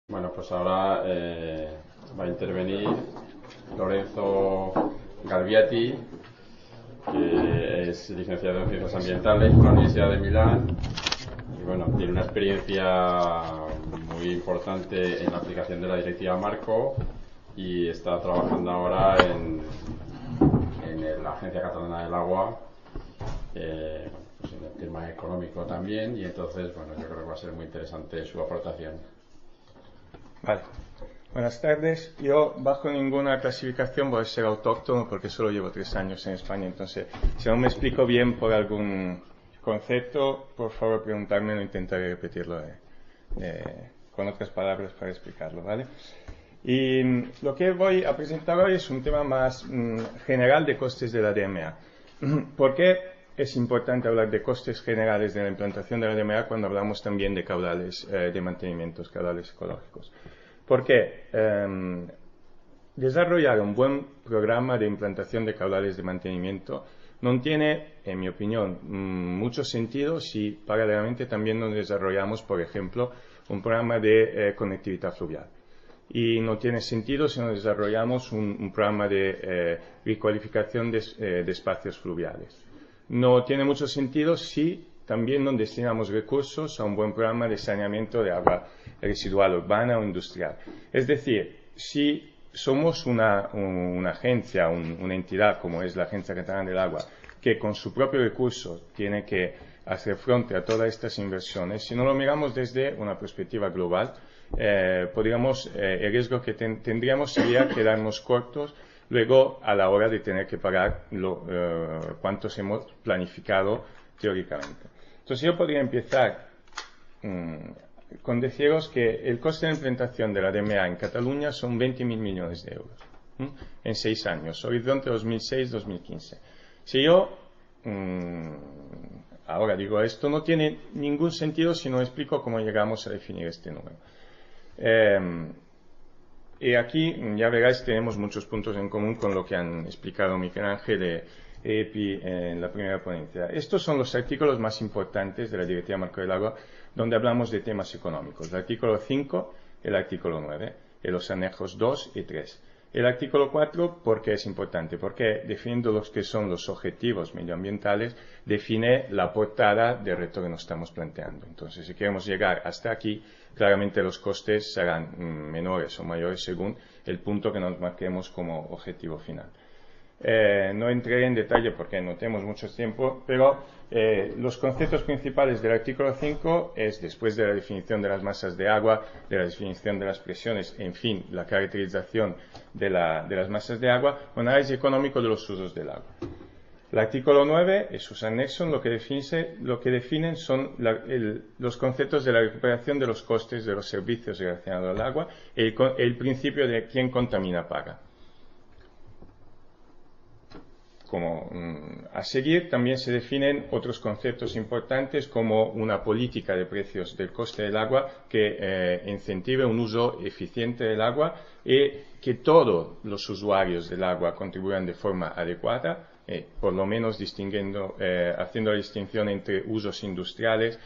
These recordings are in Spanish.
Bueno, pues ahora va a intervenir Lorenzo Galviati, que es licenciado en Ciencias Ambientales por la Universidad de Milán y bueno, tiene una experiencia muy importante en la aplicación de la Directiva Marco y está trabajando ahora en la Agencia Catalana del Agua, pues en el tema económico también, y entonces bueno, yo creo que va a ser muy interesante su aportación. Vale. Buenas tardes. Yo, bajo ninguna clasificación, voy a ser autóctono porque solo llevo 3 años en España. Entonces, si no me explico bien por algún concepto, por favor preguntármelo, intentaré repetirlo con otras palabras para explicarlo, ¿vale? Y lo que voy a presentar hoy es un tema más general de costes de la DMA. ¿Por qué es importante hablar de costes generales de la implantación de la DMA cuando hablamos también de caudales de mantenimiento, caudales ecológicos? Porque desarrollar un buen programa de implantación de caudales de mantenimiento no tiene, en mi opinión, mucho sentido si paralelamente también no desarrollamos, por ejemplo, un programa de conectividad fluvial. Y no tiene sentido si no desarrollamos un programa de recualificación de espacios fluviales. No tiene mucho sentido si también no destinamos recursos a un buen programa de saneamiento de agua residual urbana o industrial. Es decir, si somos una agencia, una entidad como es la Agencia Catalana del Agua, que con su propio recurso tiene que hacer frente a todas estas inversiones, si no lo miramos desde una perspectiva global, el riesgo que tendríamos sería quedarnos cortos luego a la hora de tener que pagar cuántos hemos planificado teóricamente. Entonces yo podría empezar con deciros que el coste de implementación de la DMA en Cataluña son 20.000 millones de euros en 6 años, horizonte 2006-2015. Si yo ahora digo esto, no tiene ningún sentido si no explico cómo llegamos a definir este número. Y aquí, ya veréis, tenemos muchos puntos en común con lo que han explicado Miguel Ángel de EPI en la primera ponencia. Estos son los artículos más importantes de la Directiva Marco del Agua, donde hablamos de temas económicos. El artículo 5, el artículo 9, y los anexos 2 y 3. El artículo 4, ¿por qué es importante? Porque definiendo los que son los objetivos medioambientales, define la portada del reto que nos estamos planteando. Entonces, si queremos llegar hasta aquí, claramente los costes serán menores o mayores según el punto que nos marquemos como objetivo final. No entraré en detalle porque no tenemos mucho tiempo, pero los conceptos principales del artículo 5 es, después de la definición de las masas de agua, de la definición de las presiones, en fin, la caracterización de las masas de agua, un análisis económico de los usos del agua. El artículo 9 y sus anexos lo que definen son los conceptos de la recuperación de los costes de los servicios relacionados al agua y el principio de quien contamina paga. A seguir también se definen otros conceptos importantes como una política de precios del coste del agua que incentive un uso eficiente del agua y que todos los usuarios del agua contribuyan de forma adecuada, por lo menos haciendo la distinción entre usos industriales,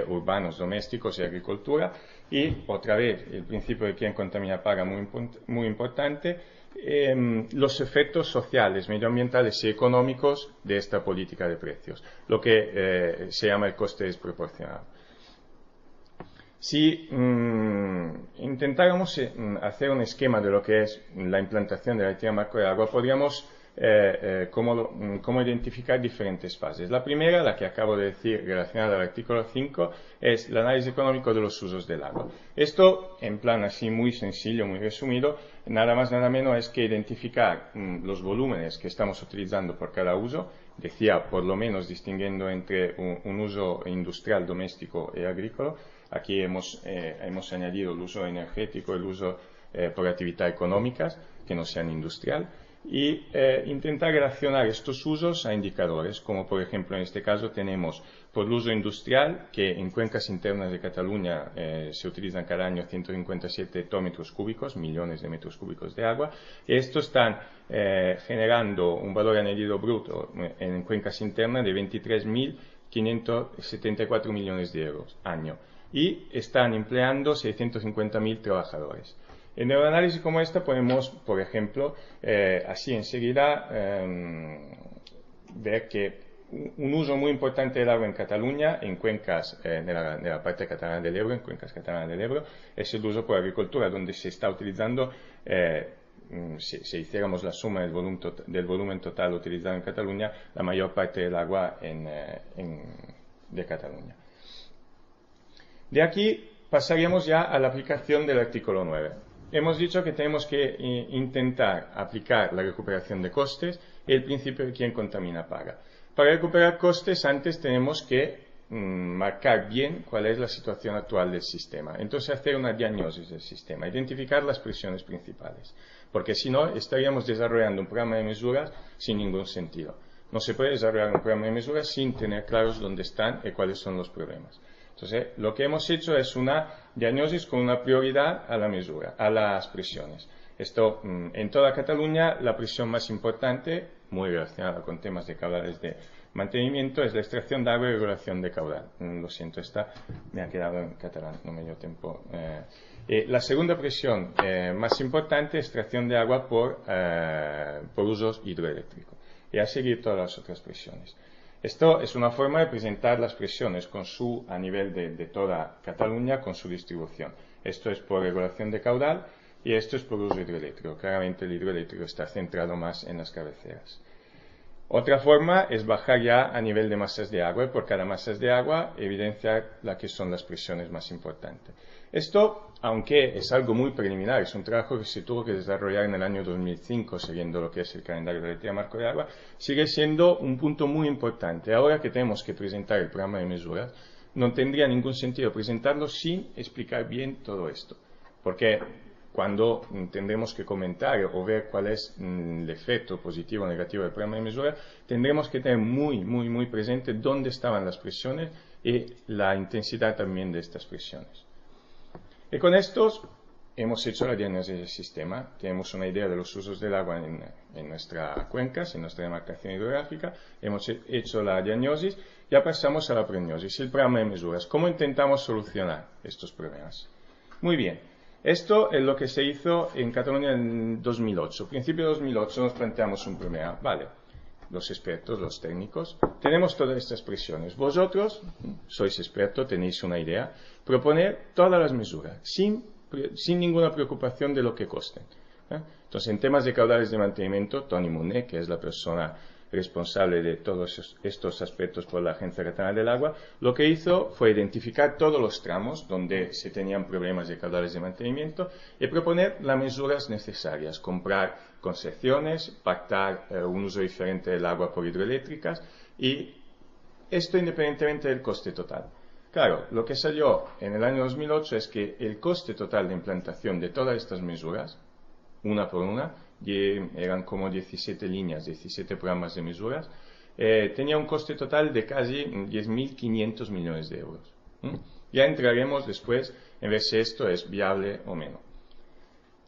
urbanos, domésticos y agricultura. Y otra vez el principio de quien contamina paga muy importante. Los efectos sociales, medioambientales y económicos de esta política de precios, lo que se llama el coste desproporcionado. Si intentáramos hacer un esquema de lo que es la implantación de la Directiva Marco del Agua, podríamos cómo identificar diferentes fases. La primera, la que acabo de decir, relacionada al artículo 5, es el análisis económico de los usos del agua. Esto, en plan así muy sencillo, muy resumido, nada más nada menos es que identificar los volúmenes que estamos utilizando por cada uso, decía por lo menos distinguiendo entre un uso industrial, doméstico y agrícola. Aquí hemos añadido el uso energético, el uso por actividad económicas, que no sean industrial, y intentar relacionar estos usos a indicadores, como por ejemplo en este caso tenemos por el uso industrial, que en cuencas internas de Cataluña se utilizan cada año 157 hectómetros cúbicos, millones de metros cúbicos de agua, y estos están generando un valor añadido bruto en cuencas internas de 23.574 millones de euros año. y están empleando 650.000 trabajadores. En el análisis como esta podemos, por ejemplo, así enseguida ver que un uso muy importante del agua en Cataluña, en cuencas de la parte catalana del Ebro, en cuencas catalanas del Ebro, es el uso por agricultura, donde se está utilizando, si hiciéramos la suma del volumen total utilizado en Cataluña, la mayor parte del agua de Cataluña. De aquí pasaríamos ya a la aplicación del artículo 9. Hemos dicho que tenemos que intentar aplicar la recuperación de costes y el principio de quien contamina paga. Para recuperar costes, antes tenemos que marcar bien cuál es la situación actual del sistema. Entonces, hacer una diagnosis del sistema, identificar las presiones principales. Porque si no, estaríamos desarrollando un programa de mesuras sin ningún sentido. No se puede desarrollar un programa de mesuras sin tener claros dónde están y cuáles son los problemas. Entonces, lo que hemos hecho es una diagnosis con una prioridad a la mesura, a las presiones. Esto, en toda Cataluña, la presión más importante, muy relacionada con temas de caudales de mantenimiento, es la extracción de agua y regulación de caudal. Lo siento, esta me ha quedado en catalán, no me dio tiempo. La segunda presión más importante es extracción de agua por usos hidroeléctricos. Y a seguir todas las otras presiones. Esto es una forma de presentar las presiones a nivel de toda Cataluña con su distribución. Esto es por regulación de caudal y esto es por uso hidroeléctrico. Claramente el hidroeléctrico está centrado más en las cabeceras. Otra forma es bajar ya a nivel de masas de agua y por cada masas de agua evidenciar las que son las presiones más importantes. Esto, aunque es algo muy preliminar, es un trabajo que se tuvo que desarrollar en el año 2005, siguiendo lo que es el calendario de la Directiva Marco de Agua, sigue siendo un punto muy importante. Ahora que tenemos que presentar el programa de mesuras, no tendría ningún sentido presentarlo sin explicar bien todo esto. Porque cuando tendremos que comentar o ver cuál es el efecto positivo o negativo del programa de mesura, tendremos que tener muy presente dónde estaban las presiones y la intensidad también de estas presiones. Y con estos hemos hecho la diagnosis del sistema, tenemos una idea de los usos del agua en nuestras cuencas, en nuestra demarcación hidrográfica, hemos hecho la diagnosis, ya pasamos a la prognosis, el programa de mesuras. ¿Cómo intentamos solucionar estos problemas? Muy bien, esto es lo que se hizo en Cataluña en 2008. A principios de 2008 nos planteamos un problema, vale, los expertos, los técnicos, tenemos todas estas presiones. Vosotros, sois expertos, tenéis una idea, proponer todas las mesuras, sin ninguna preocupación de lo que costen. Entonces, en temas de caudales de mantenimiento, Tony Munet, que es la persona responsable de todos estos aspectos por la Agencia Catalana del Agua, lo que hizo fue identificar todos los tramos donde se tenían problemas de caudales de mantenimiento y proponer las mesuras necesarias, comprar concesiones, pactar un uso diferente del agua por hidroeléctricas y esto independientemente del coste total. Claro, lo que salió en el año 2008 es que el coste total de implantación de todas estas mesuras, una por una, eran como 17 líneas, 17 programas de mesuras, tenía un coste total de casi 10.500 millones de euros. Ya entraremos después en ver si esto es viable o menos.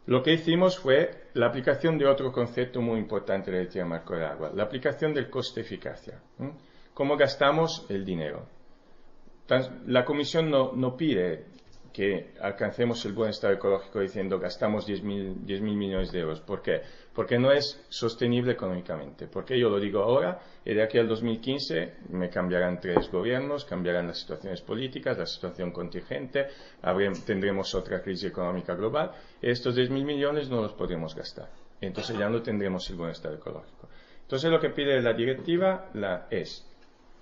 Lo que hicimos fue la aplicación de otro concepto muy importante de la Directiva Marco del Agua, la aplicación del coste-eficacia. ¿Cómo gastamos el dinero? La Comisión no pide que alcancemos el buen estado ecológico diciendo gastamos 10.000 millones de euros. ¿Por qué? Porque no es sostenible económicamente. Porque yo lo digo ahora y de aquí al 2015 me cambiarán 3 gobiernos, cambiarán las situaciones políticas, la situación contingente, tendremos otra crisis económica global y estos 10.000 millones no los podremos gastar. Entonces ya no tendremos el buen estado ecológico. Entonces lo que pide la directiva es,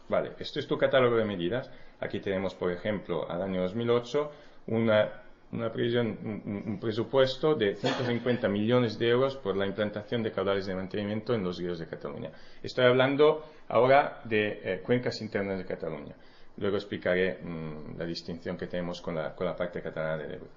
vale, esto es tu catálogo de medidas. Aquí tenemos, por ejemplo, al año 2008, un presupuesto de 150 millones de euros por la implantación de caudales de mantenimiento en los ríos de Cataluña. Estoy hablando ahora de cuencas internas de Cataluña. Luego explicaré la distinción que tenemos con la parte catalana del Ebro.